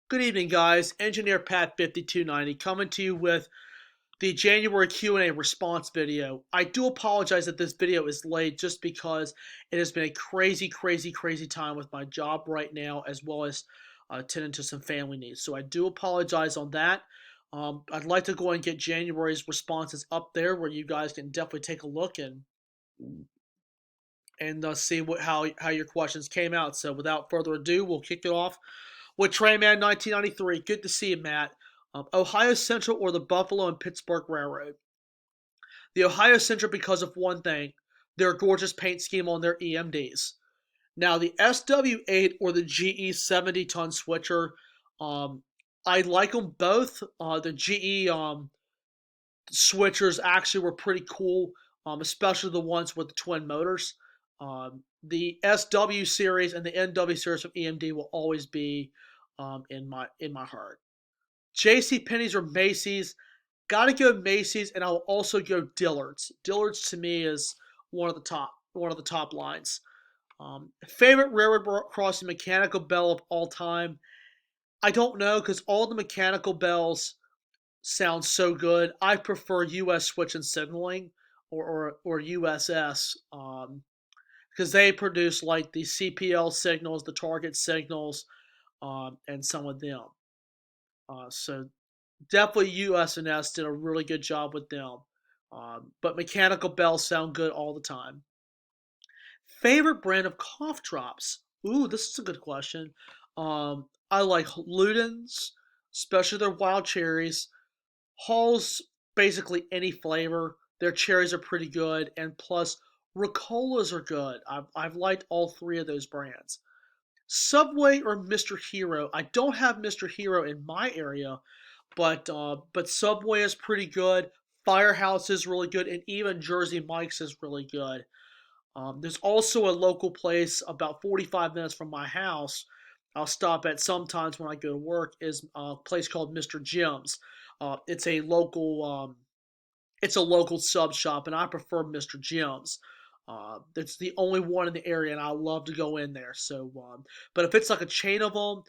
Good evening, guys. Engineer Pat 5290 coming to you with the January Q&A response video. I do apologize that this video is late just because it has been a crazy time with my job right now, as well as tending to some family needs. So I do apologize on that. I'd like to go and get January's responses up there where you guys can definitely take a look and see how your questions came out. So without further ado, we'll kick it off with Trayman 1993. Good to see you, Matt. Ohio Central or the Buffalo and Pittsburgh Railroad? The Ohio Central because of one thing, their gorgeous paint scheme on their EMDs. Now the SW8 or the GE 70-ton switcher, I like them both. The GE switchers actually were pretty cool, especially the ones with the twin motors. The SW series and the NW series from EMD will always be in my heart. J.C. Penney's or Macy's? Gotta go Macy's, and I'll also go Dillard's. Dillard's to me is one of the top lines. Favorite railroad crossing mechanical bell of all time? I don't know because all the mechanical bells sound so good. I prefer U.S. Switch and Signaling or USS because they produce like the CPL signals, the target signals, and some of them. So definitely US&S did a really good job with them. But mechanical bells sound good all the time. Favorite brand of cough drops? Ooh, this is a good question. I like Luden's, especially their wild cherries. Hall's basically any flavor. Their cherries are pretty good, and plus Ricolas are good. I've liked all three of those brands. Subway or Mr. Hero? I don't have Mr. Hero in my area, but Subway is pretty good. Firehouse is really good, and even Jersey Mike's is really good. There's also a local place about 45 minutes from my house. I'll stop at sometimes when I go to work. Is a place called Mr. Jim's. It's a local sub shop, and I prefer Mr. Jim's. It's the only one in the area, and I love to go in there. But if it's like a chain of them,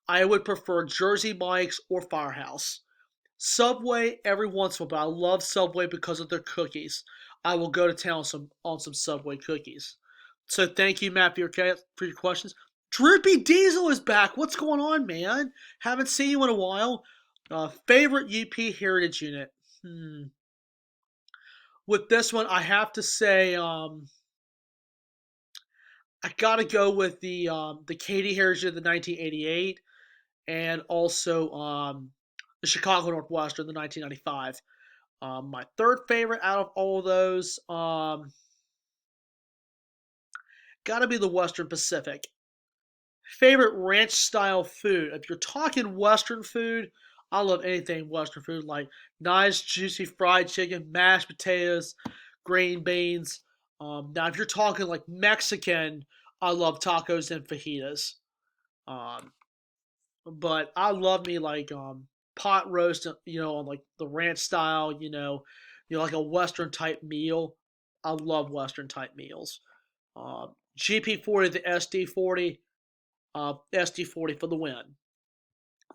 I would prefer Jersey Mike's or Firehouse. Subway every once in a while, but I love Subway because of their cookies. I will go to town on some Subway cookies. So thank you, Matt, for your questions. Droopy Diesel is back. What's going on, man? Haven't seen you in a while. Favorite UP Heritage unit? With this one, I have to say I gotta go with the Katy Heritage of the 1988, and also the Chicago Northwestern, the 1995. My third favorite out of all of those, gotta be the Western Pacific. Favorite ranch style food? If you're talking Western food, I love anything Western food, like nice juicy fried chicken, mashed potatoes, green beans. Now, if you're talking like Mexican, I love tacos and fajitas. Um, but I love me like pot roast, on like the ranch style, like a Western type meal. I love Western type meals. GP40 to SD40, SD40 for the win.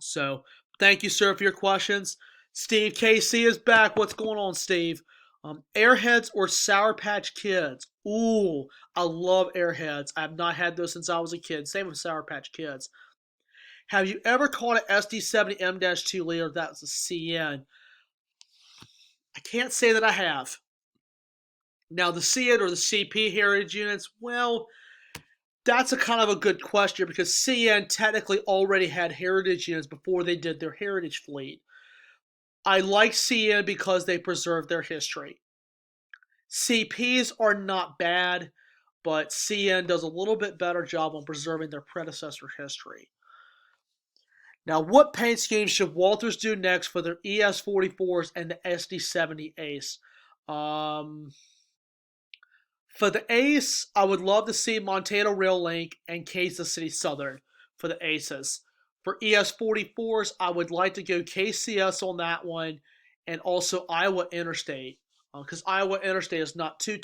So thank you, sir, for your questions. Steve KC is back. What's going on, Steve? Airheads or Sour Patch Kids? Ooh, I love Airheads. I have not had those since I was a kid. Same with Sour Patch Kids. Have you ever caught an SD70M-2 liter that's a CN? I can't say that I have. Now, the CN or the CP heritage units, well, that's a kind of a good question because CN technically already had heritage units before they did their heritage fleet. I like CN because they preserve their history. CPs are not bad, but CN does a little bit better job on preserving their predecessor history. Now, what paint schemes should Walters do next for their ES44s and the SD70 Ace? For the Ace, I would love to see Montana Rail Link and Kansas City Southern for the Aces. For ES44s, I would like to go KCS on that one, and also Iowa Interstate, because Iowa Interstate is not too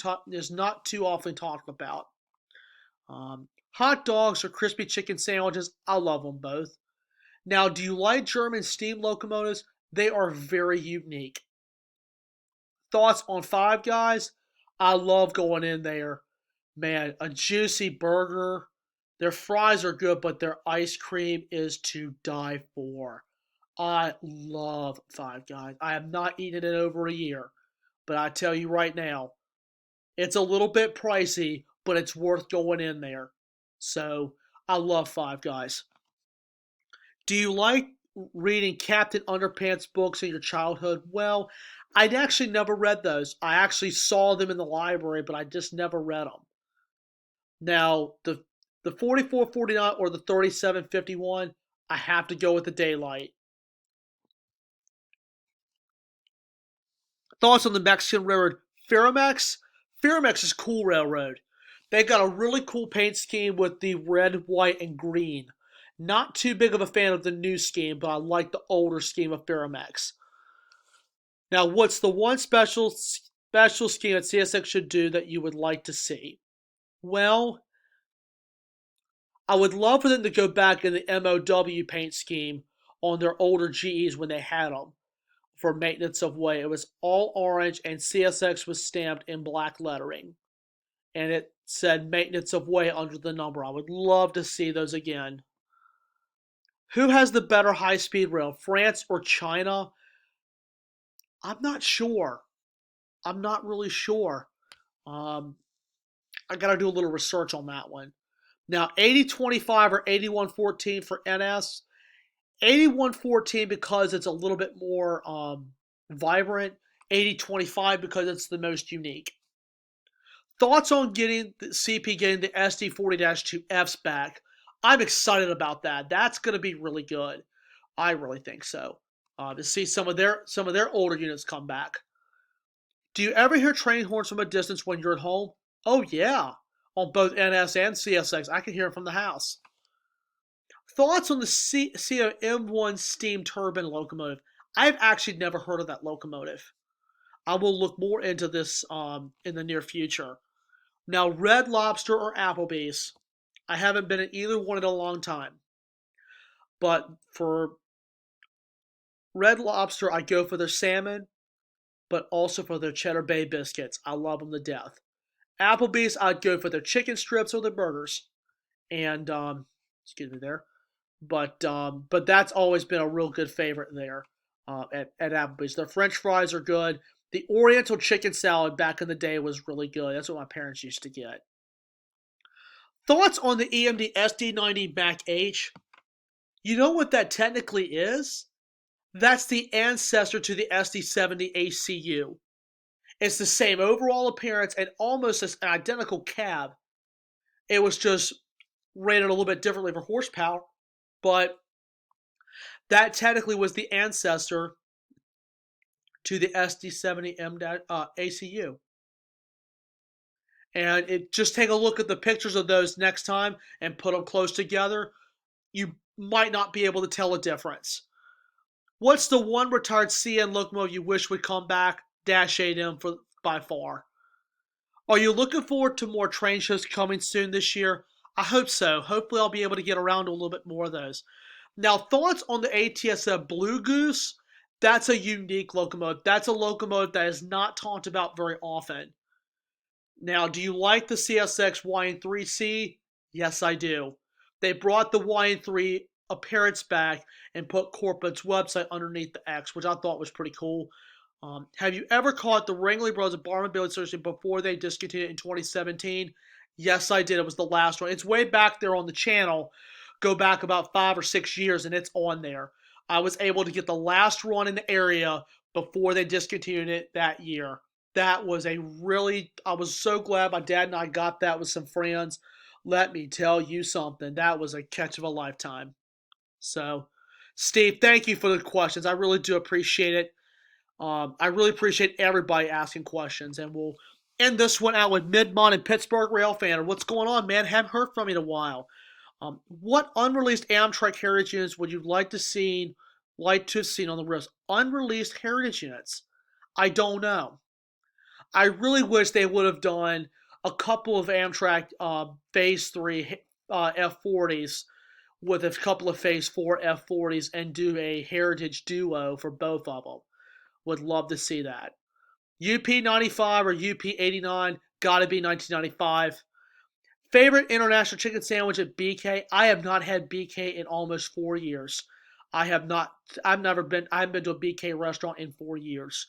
often talked about. Hot dogs or crispy chicken sandwiches, I love them both. Now, do you like German steam locomotives? They are very unique. Thoughts on Five Guys? I love going in there. Man, a juicy burger. Their fries are good, but their ice cream is to die for. I love Five Guys. I have not eaten it in over a year, but I tell you right now, it's a little bit pricey, but it's worth going in there. So I love Five Guys. Do you like reading Captain Underpants books in your childhood? Well, I'd actually never read those. I actually saw them in the library, but I just never read them. Now, the 4449 or the 3751, I have to go with the Daylight. Thoughts on the Mexican railroad Ferromex? Ferromex is a cool railroad. They got a really cool paint scheme with the red, white, and green. Not too big of a fan of the new scheme, but I like the older scheme of Ferromex. Now, what's the one special scheme that CSX should do that you would like to see? Well, I would love for them to go back in the MOW paint scheme on their older GEs when they had them for maintenance of way. It was all orange and CSX was stamped in black lettering. And it said maintenance of way under the number. I would love to see those again. Who has the better high speed rail, France or China? I'm not sure. I'm not really sure. Um, I got to do a little research on that one. Now, 8025 or 8114 for NS. 8114 because it's a little bit more vibrant. 8025 because it's the most unique. Thoughts on getting the CP getting the SD40-2Fs back? I'm excited about that. That's going to be really good. I really think so. To see some of their older units come back. Do you ever hear train horns from a distance when you're at home? Oh yeah, on both NS and CSX. I can hear them from the house. Thoughts on the CM1 steam turbine locomotive? I've actually never heard of that locomotive. I will look more into this in the near future. Now, Red Lobster or Applebee's? I haven't been at either one in a long time. But for Red Lobster, I go for their salmon, but also for their Cheddar Bay biscuits. I love them to death. Applebee's, I'd go for their chicken strips or their burgers. And excuse me there. But that's always been a real good favorite there at Applebee's. Their French fries are good. The Oriental chicken salad back in the day was really good. That's what my parents used to get. Thoughts on the EMD SD90 Mac H? You know what that technically is? That's the ancestor to the SD70 ACU. It's the same overall appearance and almost an identical cab. It was just rated a little bit differently for horsepower, but that technically was the ancestor to the SD70M ACU. And just take a look at the pictures of those next time and put them close together. You might not be able to tell a difference. What's the one retired CN locomotive you wish would come back? Dash 8M for by far. Are you looking forward to more train shows coming soon this year? I hope so. Hopefully I'll be able to get around to a little bit more of those. Now, thoughts on the ATSF Blue Goose? That's a unique locomotive. That's a locomotive that is not talked about very often. Now, do you like the CSX YN3C? Yes, I do. They brought the YN3 appearance back and put Corporate's website underneath the X, which I thought was pretty cool. Have you ever caught the Ringling Brothers Barnum Bailey Association before they discontinued it in 2017? Yes, I did. It was the last one. It's way back there on the channel. Go back about 5 or 6 years, and it's on there. I was able to get the last run in the area before they discontinued it that year. That was I was so glad my dad and I got that with some friends. Let me tell you something. That was a catch of a lifetime. So, Steve, thank you for the questions. I really do appreciate it. I really appreciate everybody asking questions, and we'll end this one out with Midmont and Pittsburgh Rail Fan. What's going on, man? Haven't heard from you in a while. What unreleased Amtrak heritage units would you like to have seen on the list? Unreleased heritage units? I don't know. I really wish they would have done a couple of Amtrak Phase 3 F40s with a couple of Phase 4 F40s and do a Heritage duo for both of them. Would love to see that. UP 95 or UP 89, gotta be 1995. Favorite international chicken sandwich at BK? I have not had BK in almost 4 years. I have not. I haven't been to a BK restaurant in 4 years.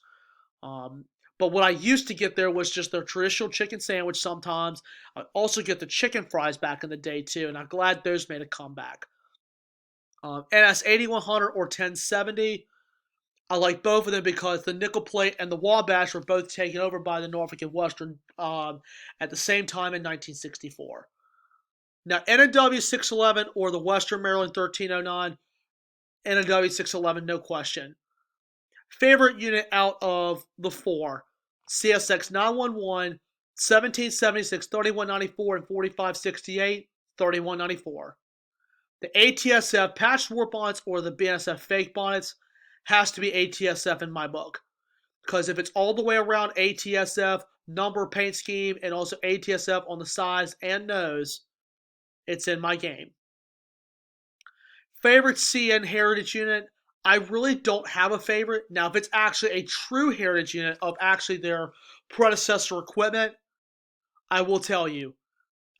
Um, but what I used to get there was just their traditional chicken sandwich sometimes. I also get the chicken fries back in the day too, and I'm glad those made a comeback. NS 8100 or 1070. I like both of them because the nickel plate and the Wabash were both taken over by the Norfolk and Western at the same time in 1964. Now, NW 611 or the Western Maryland 1309, NW 611, no question. Favorite unit out of the four: CSX 911, 1776, 3194, and 4568, 3194. The ATSF patched warp bonnets or the BNSF fake bonnets has to be ATSF in my book. Because if it's all the way around ATSF, number, paint scheme, and also ATSF on the sides and nose, it's in my game. Favorite CN Heritage unit? I really don't have a favorite. Now, if it's actually a true Heritage unit of actually their predecessor equipment, I will tell you.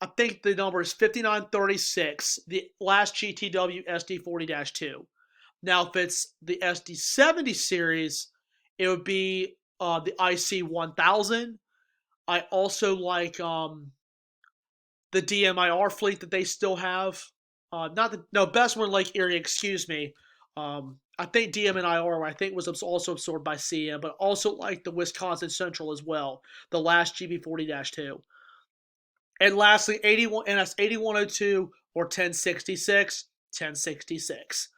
I think the number is 5936, the last GTW SD40 2. Now, if it's the SD70 series, it would be the IC1000. I also like the DMIR fleet that they still have. Not the no best one Lake Erie. Excuse me. I think DMIR I think was also absorbed by CM, but also like the Wisconsin Central as well. The last GB40 2. And lastly, 81 NS 8102 or 1066, 1066.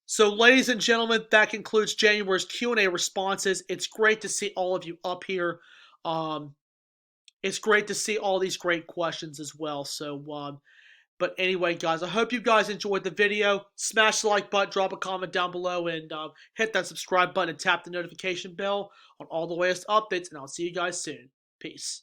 So, ladies and gentlemen, that concludes January's Q&A responses. It's great to see all of you up here. Um, it's great to see all these great questions as well. So, but anyway, guys, I hope you guys enjoyed the video. Smash the like button, drop a comment down below, and hit that subscribe button and tap the notification bell on all the latest updates. And I'll see you guys soon. Peace.